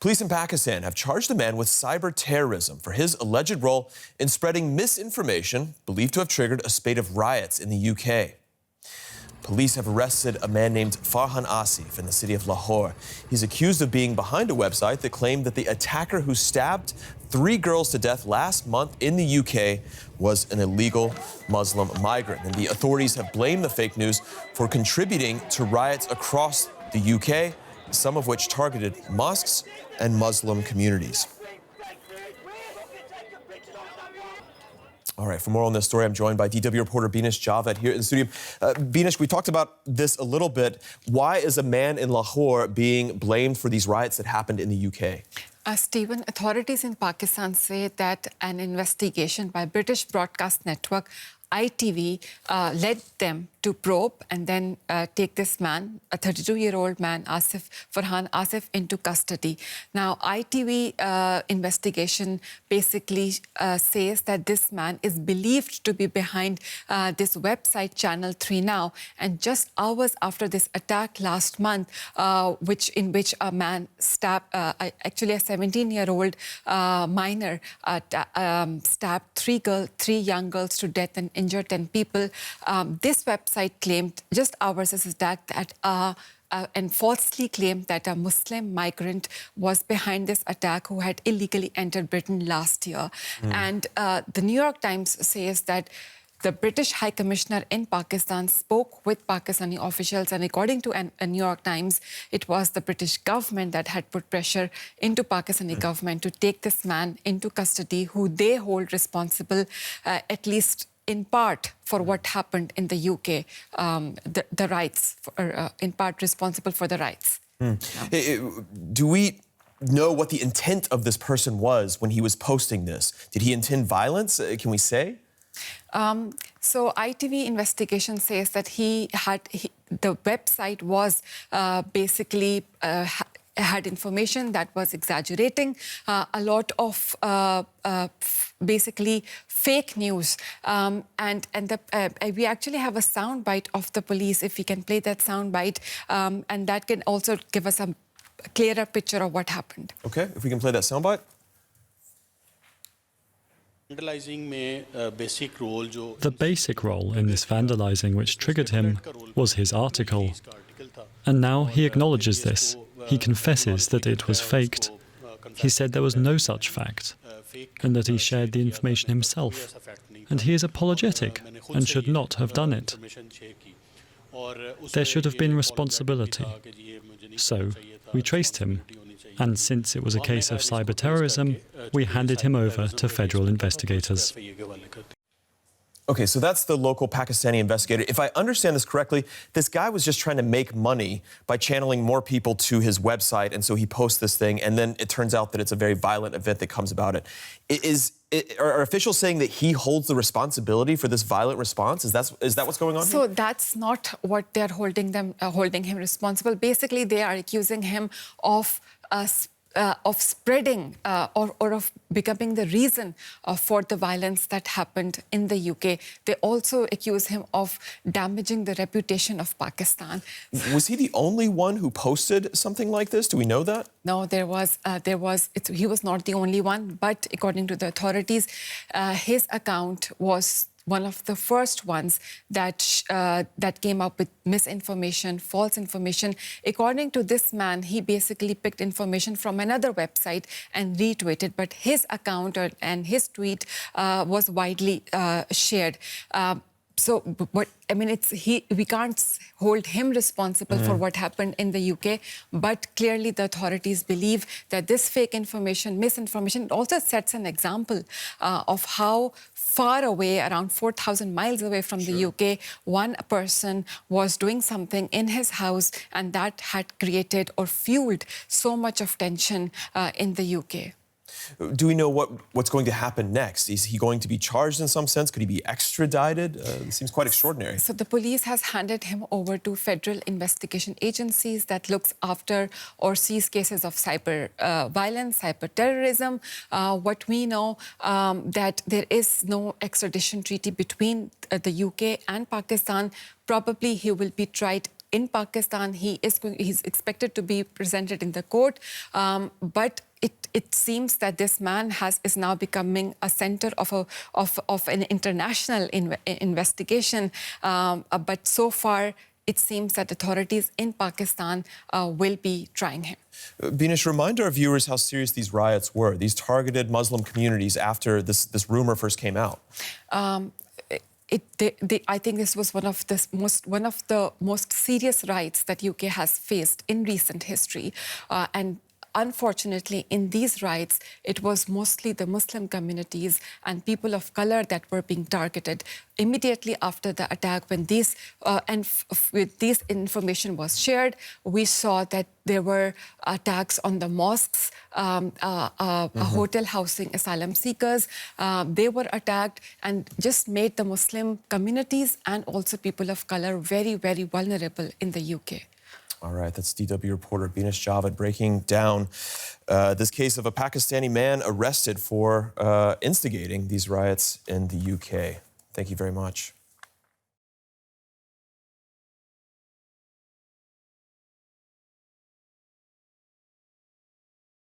Police in Pakistan have charged a man with cyberterrorism for his alleged role in spreading misinformation believed to have triggered a spate of riots in the UK. Police have arrested a man named Farhan Asif in the city of Lahore. He's accused of being behind a website that claimed that the attacker who stabbed 3 girls to death last month in the UK was an illegal Muslim migrant. And the authorities have blamed the fake news for contributing to riots across the UK, some of which targeted mosques and Muslim communities. All right, for more on this story, I'm joined by DW reporter Beenish Javed here in the studio. Beenish, we talked about this a little bit. Why is a man in Lahore being blamed for these riots that happened in the UK? Stephen, authorities in Pakistan say that an investigation by British broadcast network ITV led them to probe and then take this man, a 32-year-old man, Farhan Asif, into custody. Now, ITV investigation basically says that this man is believed to be behind this website, Channel 3 Now. And just hours after this attack last month, in which a man stabbed, actually a 17-year-old minor, stabbed three young girls to death and injured 10 people. This website claimed just hours as attack that and falsely claimed that a Muslim migrant was behind this attack who had illegally entered Britain last year. And the New York Times says that the British High Commissioner in Pakistan spoke with Pakistani officials, and according to a New York Times, it was the British government that had put pressure into Pakistani government to take this man into custody, who they hold responsible, at least in part, for what happened in the UK, the riots, in part responsible for the riots. Do we know what the intent of this person was when he was posting this? Did he intend violence? Can we say? So ITV investigation says that the website was basically had information that was exaggerating, a lot of basically fake news. We actually have a soundbite of the police, if we can play that soundbite, and that can also give us a clearer picture of what happened. Okay, if we can play that soundbite. The basic role in this vandalizing which triggered him was his article. And now he acknowledges this. He confesses that it was faked. He said there was no such fact, and that he shared the information himself. And he is apologetic and should not have done it. There should have been responsibility. So we traced him. And since it was a case of cyberterrorism, we handed him over to federal investigators. Okay, so that's the local Pakistani investigator. If I understand this correctly, this guy was just trying to make money by channeling more people to his website, and so he posts this thing, and then it turns out that it's a very violent event that comes about it. Are officials saying that he holds the responsibility for this violent response? Is that what's going on So here? that's not what they're holding him responsible. Basically, they are accusing him of spreading or of becoming the reason for the violence that happened in the UK. They also accuse him of damaging the reputation of Pakistan. Was he the only one who posted something like this? Do we know that? No, he was not the only one, but according to the authorities, his account was one of the first ones that came up with misinformation, false information. According to this man, he basically picked information from another website and retweeted, but his account and his tweet was widely shared. We can't hold him responsible for what happened in the UK, but clearly the authorities believe that this fake information, misinformation, also sets an example of how far away, around 4,000 miles away from the UK, one person was doing something in his house, and that had created or fueled so much of tension in the UK. Do we know what's going to happen next? Is he going to be charged in some sense? Could he be extradited? It seems quite extraordinary. So the police has handed him over to federal investigation agencies that looks after or sees cases of cyber violence, cyber terrorism. What we know that there is no extradition treaty between the UK and Pakistan. Probably he will be tried in Pakistan. He's expected to be presented in the court, but it seems that this man is now becoming a center of an international investigation. But so far, it seems that authorities in Pakistan will be trying him. Binish, remind our viewers how serious these riots were, these targeted Muslim communities after this rumor first came out. I think this was one of the most serious riots that UK has faced in recent history, and unfortunately, in these riots, it was mostly the Muslim communities and people of color that were being targeted. Immediately after the attack, when with this information was shared, we saw that there were attacks on the mosques, hotel housing asylum seekers. They were attacked and just made the Muslim communities and also people of color very, very vulnerable in the UK. All right, that's DW reporter Binish Javed breaking down this case of a Pakistani man arrested for instigating these riots in the UK. Thank you very much.